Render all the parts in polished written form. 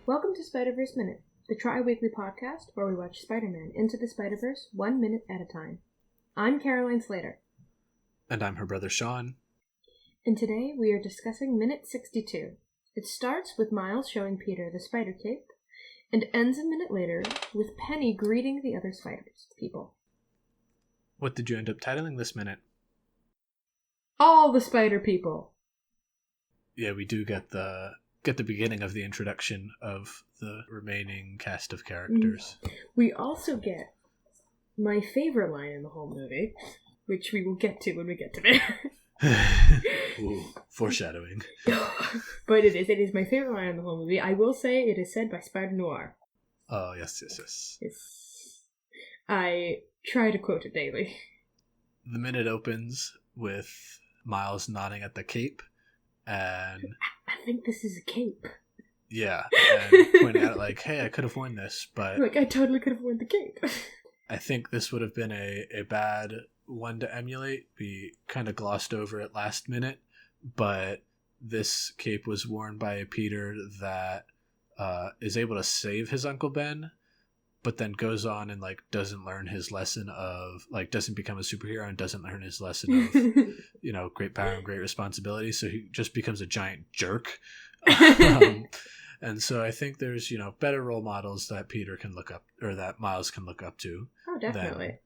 Welcome to Spider-Verse Minute, the tri-weekly podcast where we watch Spider-Man Into the Spider-Verse 1 minute at a time. I'm Caroline Slater. And I'm her brother Sean. And today we are discussing Minute 62. It starts with Miles showing Peter the spider cape, and ends a minute later with Penny greeting the other spiders people. What did you end up titling this minute? All the spider people. Yeah, we do get the beginning of the introduction of the remaining cast of characters. We also get my favorite line in the whole movie, which we will get to when we get to there. Ooh, foreshadowing. But it is my favorite line in the whole movie. I will say it is said by Spider-Noir. Oh, yes. I try to quote it daily. The minute opens with Miles nodding at the cape, and I think this is a cape. Yeah, and pointing out like, hey, I could have worn this, but... Like, I totally could have worn the cape. I think this would have been a bad one to emulate. We kind of glossed over it last minute, but this cape was worn by a Peter that is able to save his Uncle Ben, but then goes on and like doesn't learn his lesson of like doesn't become a superhero and doesn't learn his lesson of great power and great responsibility. So he just becomes a giant jerk. And so I think there's better role models that Peter can look up or that Miles can look up to. Oh, definitely.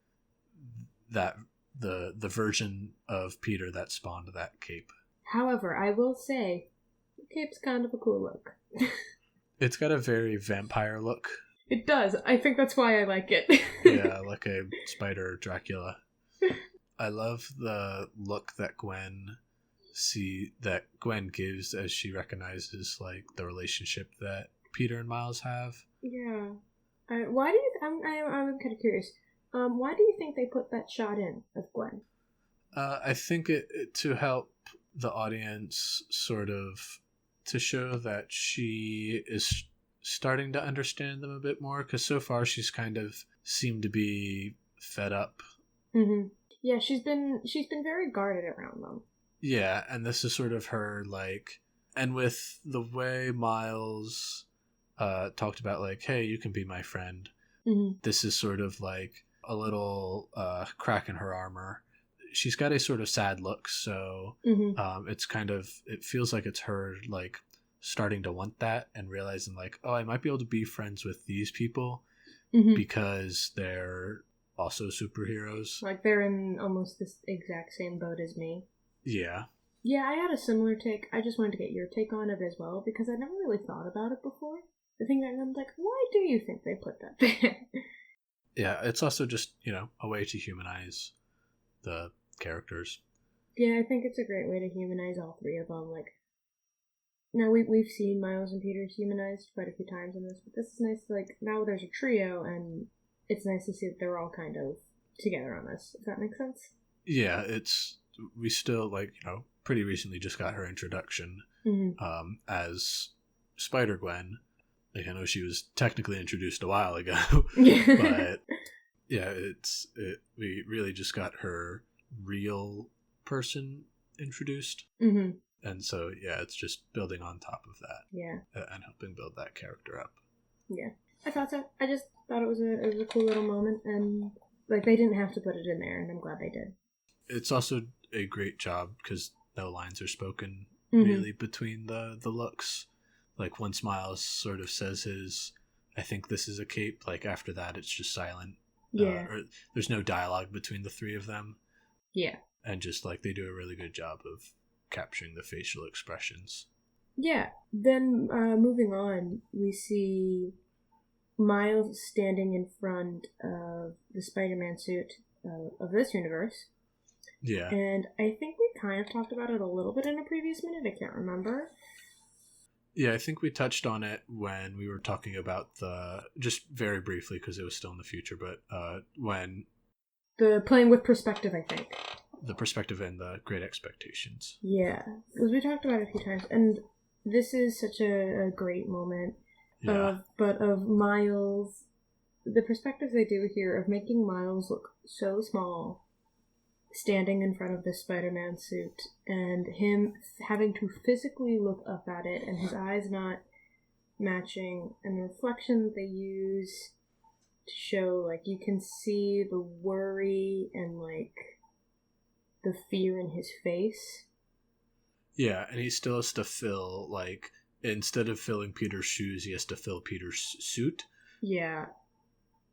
That the version of Peter that spawned that cape. However, I will say the cape's kind of a cool look. It's got a very vampire look. It does. I think that's why I like it. Yeah, like a spider Dracula. I love the look that Gwen gives as she recognizes like the relationship that Peter and Miles have. Yeah. Why do you? I'm kind of curious. Why do you think they put that shot in of Gwen? I think it to help the audience sort of to show that she is starting to understand them a bit more, because so far she's kind of seemed to be fed up. Mm-hmm. Yeah, she's been very guarded around them. Yeah, and this is sort of her like, and with the way Miles talked about like, hey, you can be my friend. Mm-hmm. This is sort of like a little crack in her armor. She's got a sort of sad look, so it feels like it's her like starting to want that and realizing like, oh, I might be able to be friends with these people because they're also superheroes. Like they're in almost this exact same boat as me. Yeah. Yeah, I had a similar take. I just wanted to get your take on it as well, because I never really thought about it before. The thing that I'm like, why do you think they put that there? Yeah, it's also just, a way to humanize the characters. Yeah, I think it's a great way to humanize all three of them. Like, now we've seen Miles and Peter humanized quite a few times in this, but this is nice. Like, now there's a trio, and it's nice to see that they're all kind of together on this. If that makes sense? Yeah, we still pretty recently just got her introduction as Spider-Gwen. Like, I know she was technically introduced a while ago, but yeah, we really just got her real person introduced. Mm-hmm. And so, yeah, it's just building on top of that. Yeah. And helping build that character up. Yeah. I thought so. I just thought it was a cool little moment, and like they didn't have to put it in there, and I'm glad they did. It's also a great job because no lines are spoken really between the looks. Like once Miles sort of says his, I think this is a cape, like after that it's just silent. Yeah. Or there's no dialogue between the three of them. Yeah. And just like they do a really good job of capturing the facial expressions. Yeah. Then moving on, we see Miles standing in front of the Spider-Man suit of this universe. Yeah. And I think we kind of talked about it a little bit in a previous minute. I can't remember. Yeah, I think we touched on it when we were talking about just very briefly because it was still in the future, but when... The playing with perspective, I think. The perspective and the Great Expectations. Yeah, because we talked about it a few times, and this is such a great moment of Miles, the perspective they do here of making Miles look so small, standing in front of this Spider-Man suit, and him having to physically look up at it, and his eyes not matching, and the reflection that they use to show, like, you can see the worry and, like, the fear in his face. Yeah, and he still has to fill, like, instead of filling Peter's shoes, he has to fill Peter's suit. Yeah.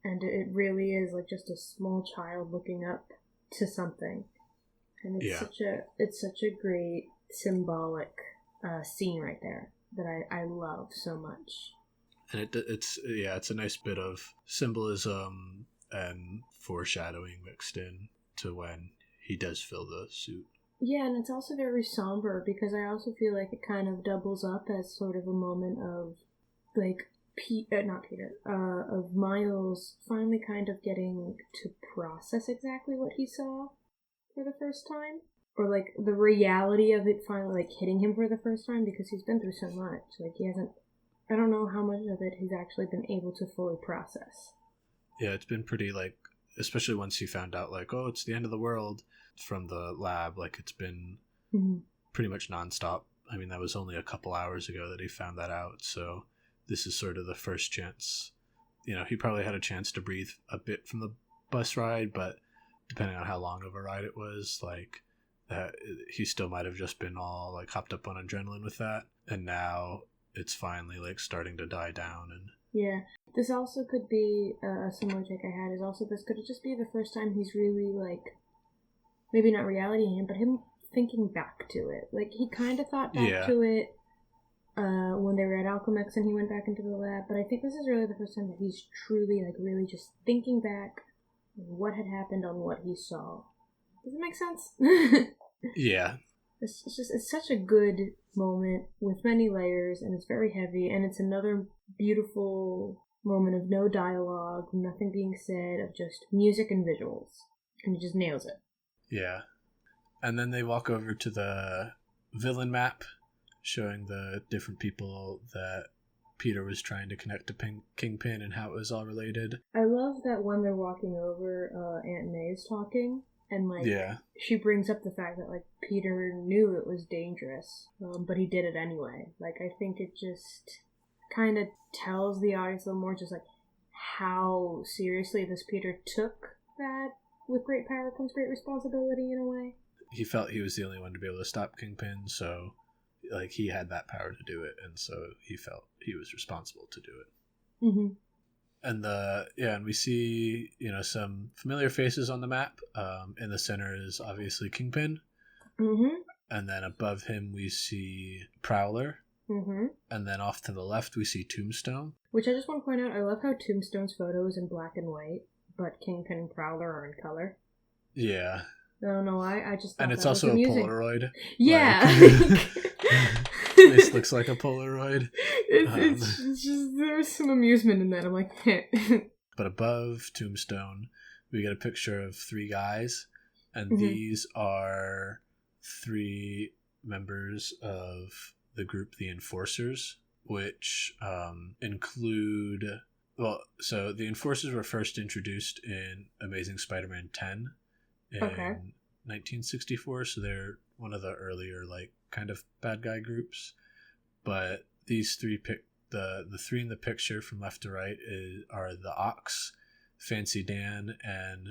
And it really is, like, just a small child looking up to something. And it's such a great symbolic scene right there that I love so much. And it's a nice bit of symbolism and foreshadowing mixed in to when he does fill the suit. Yeah, and it's also very somber because I also feel like it kind of doubles up as sort of a moment of, like, of Miles finally kind of getting to process exactly what he saw for the first time. Or, like, the reality of it finally, like, hitting him for the first time because he's been through so much. Like, I don't know how much of it he's actually been able to fully process. Yeah, it's been pretty, like, especially once he found out, like, oh, it's the end of the world from the lab, like, it's been pretty much nonstop. I mean, that was only a couple hours ago that he found that out, so this is sort of the first chance. You know, he probably had a chance to breathe a bit from the bus ride, but depending on how long of a ride it was, like, that he still might have just been all, like, hopped up on adrenaline with that, and now it's finally, like, starting to die down. And yeah, this also could be a similar take I had, is also this could just be the first time he's really, like, maybe not reality him, but him thinking back to it. Like, he kind of thought back to it when they were at Alchemax and he went back into the lab, but I think this is really the first time that he's truly, like, really just thinking back what had happened on what he saw. Does it make sense? Yeah. It's such a good moment with many layers, and it's very heavy, and it's another beautiful moment of no dialogue, nothing being said, of just music and visuals. And he just nails it. Yeah. And then they walk over to the villain map, showing the different people that Peter was trying to connect to Kingpin and how it was all related. I love that when they're walking over, Aunt May is talking, and, like, she brings up the fact that, like, Peter knew it was dangerous, but he did it anyway. Like, I think it just kind of tells the audience a little more just, like, how seriously this Peter took that with great power comes great responsibility in a way. He felt he was the only one to be able to stop Kingpin, so, like, he had that power to do it, and so he felt he was responsible to do it. Mm-hmm. And and we see, you know, some familiar faces on the map. In the center is obviously Kingpin. Mm-hmm. And then above him we see Prowler. Mm-hmm. And then off to the left we see Tombstone. Which I just want to point out, I love how Tombstone's photo is in black and white, but Kingpin and Prowler are in color. Yeah. I don't know why, I just thought and it's that also was a amusing. Polaroid. Yeah. This looks like a Polaroid. It's just, there's some amusement in that. I'm like, But above Tombstone, we get a picture of three guys, and these are three members of the group The Enforcers, which include... Well, so the Enforcers were first introduced in Amazing Spider-Man 10 in 1964, so they're one of the earlier, like, kind of bad guy groups. But these three the three in the picture from left to right are the Ox, Fancy Dan, and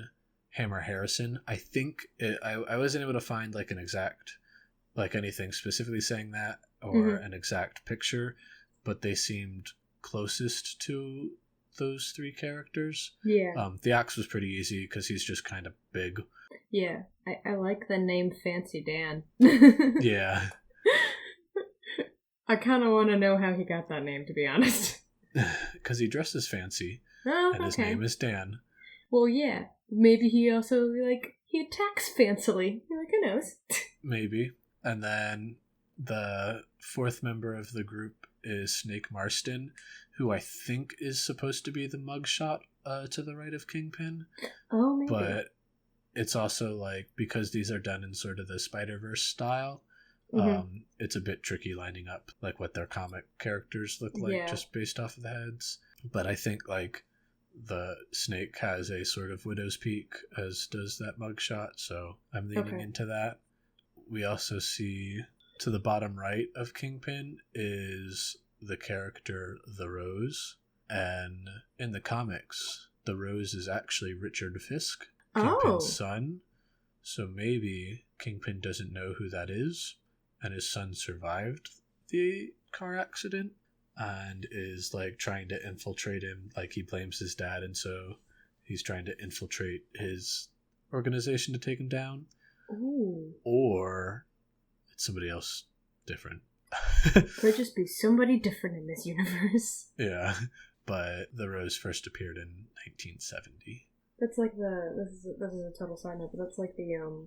Hammer Harrison. I think I wasn't able to find, like, an exact, like, anything specifically saying that or an exact picture, but they seemed closest to those three characters. Yeah. The Ox was pretty easy because he's just kind of big. Yeah, I like the name Fancy Dan. Yeah. I kind of want to know how he got that name, to be honest. Because he dresses fancy, and his name is Dan. Well, yeah. Maybe he also, like, he attacks fancily. Like, who knows? Maybe. And then the fourth member of the group is Snake Marston, who I think is supposed to be the mugshot to the right of Kingpin. Oh, maybe. But it's also, like, because these are done in sort of the Spider-Verse style, it's a bit tricky lining up, like, what their comic characters look like just based off of the heads. But I think, like, the Snake has a sort of widow's peak, as does that mugshot, so I'm leaning into that. We also see, to the bottom right of Kingpin is the character The Rose, and in the comics, The Rose is actually Richard Fisk, Kingpin's son. So maybe Kingpin doesn't know who that is, and his son survived the car accident and is like trying to infiltrate him. Like he blames his dad, and so he's trying to infiltrate his organization to take him down. Ooh. Or it's somebody else different. Could just be somebody different in this universe. Yeah, but The Rose first appeared in 1970. That's like this is a total side note, but that's like the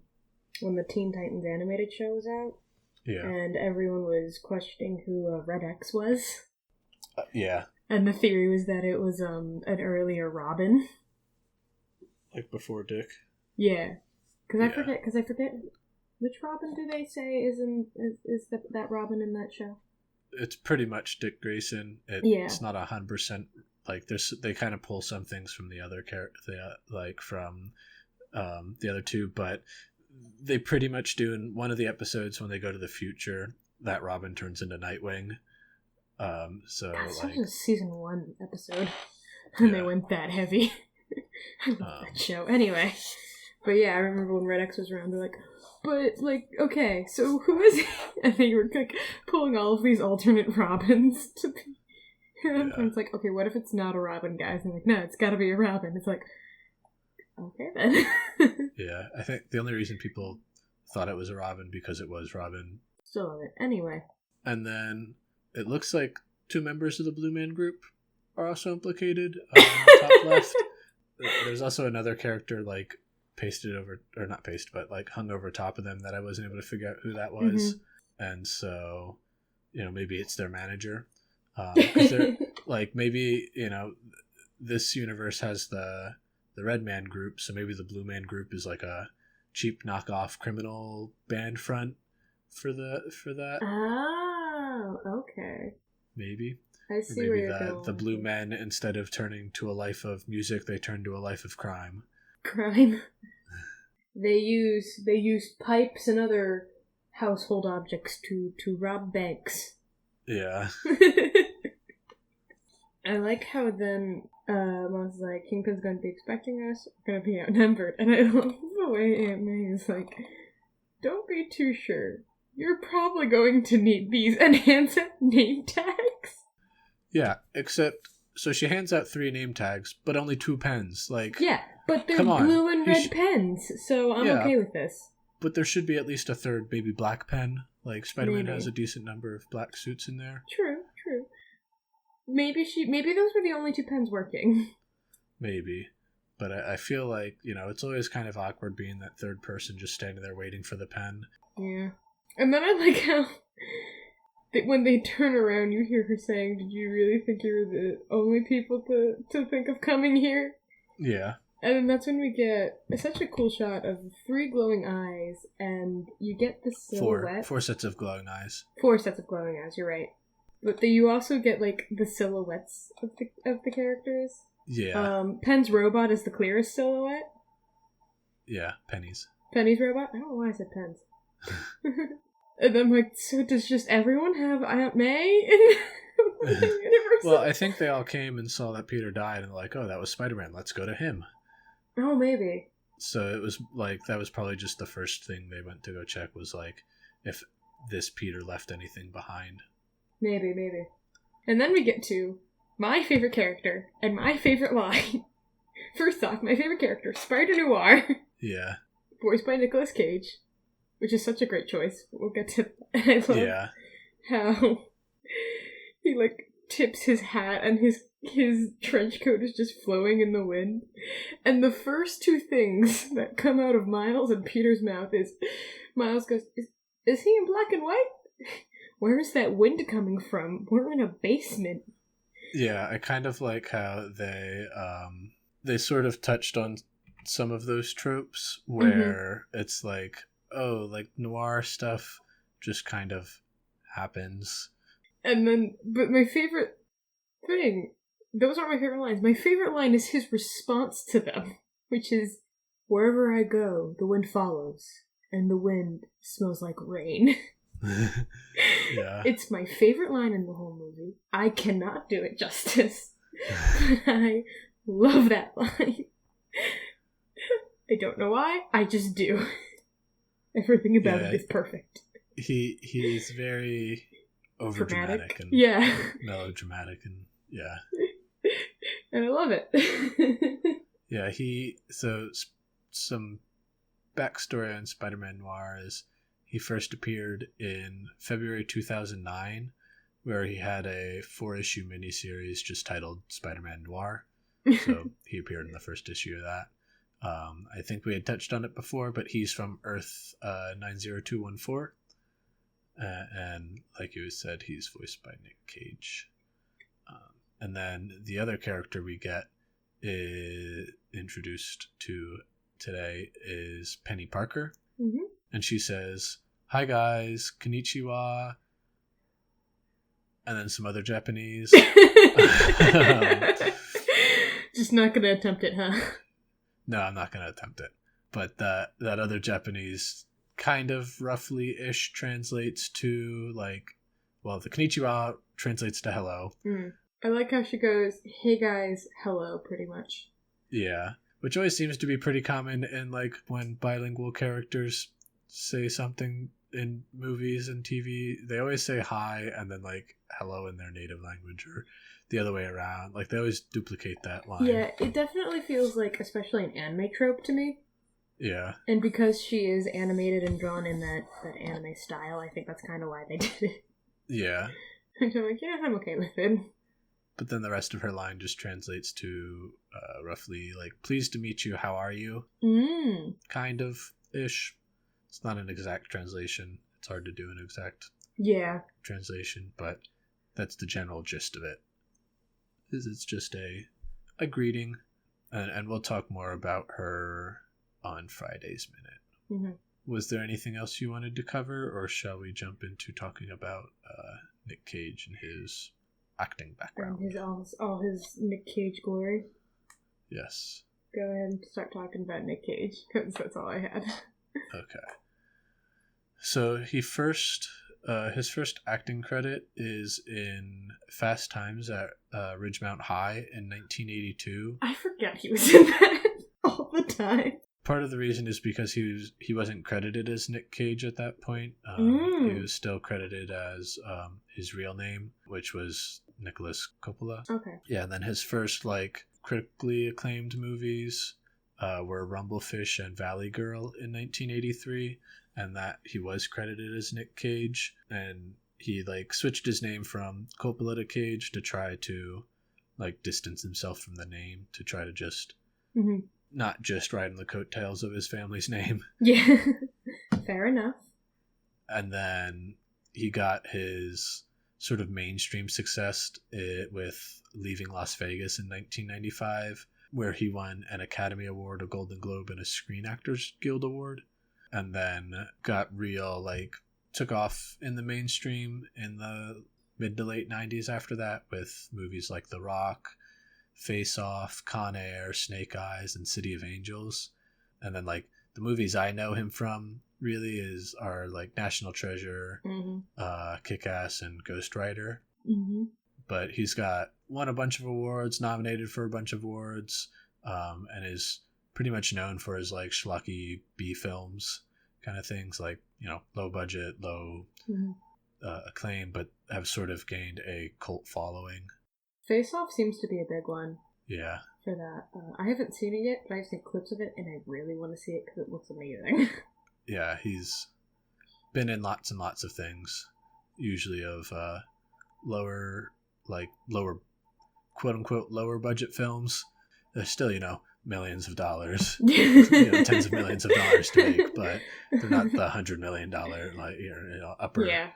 when the Teen Titans animated show was out. Yeah. And everyone was questioning who Red X was. Yeah. And the theory was that it was an earlier Robin. Like before Dick. Yeah. Because I forget which Robin do they say is that Robin in that show? It's pretty much Dick Grayson. It's not 100%. Like they kind of pull some things from the other from the other two, but they pretty much do in one of the episodes when they go to the future that Robin turns into Nightwing. So that's like a season 1 episode, and they went that heavy. I love that show. Anyway, but yeah, I remember when Red X was around. They're like, but like, okay, so who is he? And they were like pulling all of these alternate Robins to be. And it's like, okay, what if it's not a Robin, guys? And like, no, it's got to be a Robin. It's like, okay then. Yeah, I think the only reason people thought it was a Robin because it was Robin. Still love it. Anyway. And then it looks like 2 members of the Blue Man Group are also implicated. Top left. There's also another character like pasted over, or not pasted, but like hung over top of them that I wasn't able to figure out who that was. Mm-hmm. And so, maybe it's their manager. Because they're like, maybe, this universe has the Red Man Group, so maybe the Blue Man Group is like a cheap knockoff criminal band front for that. Oh, okay. Maybe. I see maybe where you're going. The Blue Men, instead of turning to a life of music, they turn to a life of crime. Crime. They use pipes and other household objects to rob banks. Yeah. I like how then I was like, Kingpin's going to be expecting us, we're going to be outnumbered. And I love the way Aunt May is like, don't be too sure. You're probably going to need these, and hands out name tags. Yeah, except, so she hands out 3 name tags, but only 2 pens. Like, yeah, but they're blue and red pens, so I'm okay with this. But there should be at least a third, maybe black pen. Like, Spider-Man has a decent number of black suits in there. True. Maybe those were the only 2 pens working. Maybe. But I feel like, it's always kind of awkward being that third person just standing there waiting for the pen. Yeah. And then I like how when they turn around, you hear her saying, did you really think you were the only people to think of coming here? Yeah. And then that's when we get such a cool shot of 3 glowing eyes, and you get the silhouette. 4 sets of glowing eyes. 4 sets of glowing eyes, you're right. But you also get, like, the silhouettes of the characters. Yeah. Pen's robot is the clearest silhouette. Yeah, Penny's robot? I don't know why I said Pen's. And I'm like, so does just everyone have Aunt May in the universe? Well, I think they all came and saw that Peter died, and they're like, oh, that was Spider-Man, let's go to him. Oh, maybe. So it was like, that was probably just the first thing they went to go check, was like, if this Peter left anything behind. Maybe. And then we get to my favorite character and my favorite line. First off, my favorite character, Spider-Noir. Yeah. Voiced by Nicolas Cage, which is such a great choice. We'll get to that. I love how he, like, tips his hat and his trench coat is just flowing in the wind. And the first 2 things that come out of Miles and Peter's mouth is, Miles goes, is he in black and white? Where is that wind coming from? We're in a basement. Yeah, I kind of like how they sort of touched on some of those tropes where it's like, oh, like noir stuff just kind of happens. And then, but my favorite thing, those aren't my favorite lines. My favorite line is his response to them, which is, wherever I go, the wind follows, and the wind smells like rain. Yeah. It's my favorite line in the whole movie. I cannot do it justice. But I love that line. I don't know why, I just do. Everything about it is perfect. He's very overdramatic and melodramatic and yeah. And I love it. Yeah, some backstory on Spider-Man Noir is he first appeared in February 2009, where he had a 4-issue miniseries just titled Spider-Man Noir. So he appeared in the first issue of that. I think we had touched on it before, but he's from Earth 90214. And like you said, he's voiced by Nick Cage. And then the other character we get introduced to today is Penny Parker. Mm-hmm. And she says, "Hi guys, konnichiwa," and then some other Japanese. Just not gonna attempt it, huh? No, I'm not gonna attempt it. But that other Japanese kind of roughly-ish translates to like, well, the konnichiwa translates to hello. I like how she goes, "Hey guys, hello," pretty much. Yeah, which always seems to be pretty common in like when bilingual characters say something in movies and TV. They always say hi and then like hello in their native language, or the other way around. Like they always duplicate that line. Yeah, it definitely feels like, especially an anime trope to me. Yeah. And because she is animated and drawn in that anime style, I think that's kind of why they did it. Yeah. And I'm like, yeah, I'm okay with it. But then the rest of her line just translates to roughly like, "Pleased to meet you, how are you?" Kind of ish. It's not an exact translation. It's hard to do an exact translation, but that's the general gist of it. It's just a greeting, and we'll talk more about her on Friday's Minute. Mm-hmm. Was there anything else you wanted to cover, or shall we jump into talking about Nick Cage and his acting background? And all his Nick Cage glory? Yes. Go ahead and start talking about Nick Cage, because that's all I had. Okay. So his first acting credit is in Fast Times at Ridgemount High in 1982. I forget he was in that all the time. Part of the reason is because he wasn't credited as Nick Cage at that point. He was still credited as his real name, which was Nicholas Coppola. Okay. Yeah, and then his first like critically acclaimed movies were Rumblefish and Valley Girl in 1983, and that he was credited as Nick Cage, and he like switched his name from Coppola to Cage to try to like distance himself from the name, to try to just not just ride on the coattails of his family's name. Yeah, fair enough. And then he got his sort of mainstream success with Leaving Las Vegas in 1995, where he won an Academy Award, a Golden Globe, and a Screen Actors Guild Award. And then got took off in the mainstream in the mid to late 90s after that, with movies like The Rock, Face Off, Con Air, Snake Eyes, and City of Angels. And then like the movies I know him from really are like National Treasure, Kick-Ass, and Ghost Rider. But he's won a bunch of awards, nominated for a bunch of awards, and is pretty much known for his like schlocky B films kind of things, like, you know, low budget, low acclaim, but have sort of gained a cult following. Face Off seems to be a big one. Yeah. For that. I haven't seen it yet, but I've seen clips of it, and I really want to see it because it looks amazing. Yeah, he's been in lots and lots of things, usually of lower quote unquote lower budget films. They're still, you know, millions of dollars, you know, tens of millions of dollars to make, but they're not the $100 million like, you know, upper. Yeah.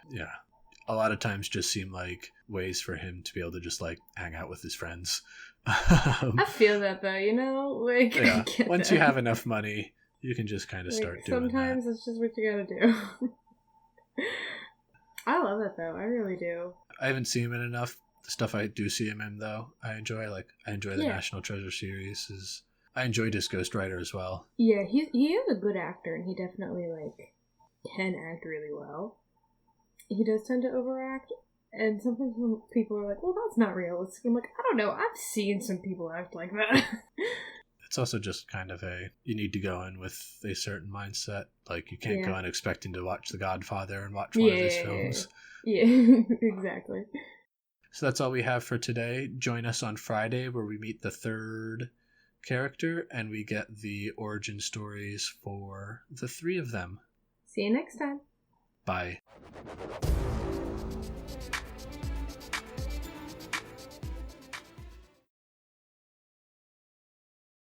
A lot of times just seem like ways for him to be able to just like hang out with his friends. I feel that though, you know, like yeah. Once you have enough money, you can just kind of like, start doing sometimes that. It's just what you gotta do. I love it though, I really do. I haven't seen him in enough. The stuff I do see him in though, I enjoy the National Treasure series. I enjoyed his Ghost Rider as well. Yeah, he is a good actor, and he definitely like can act really well. he does tend to overact. And sometimes when people are like, well, that's not realistic. I'm like, I don't know. I've seen some people act like that. It's also just kind of you need to go in with a certain mindset. Like, you can't go in expecting to watch The Godfather and watch one of his films. Yeah, exactly. So that's all we have for today. Join us on Friday where we meet the third character and we get the origin stories for the three of them. See you next time. Bye.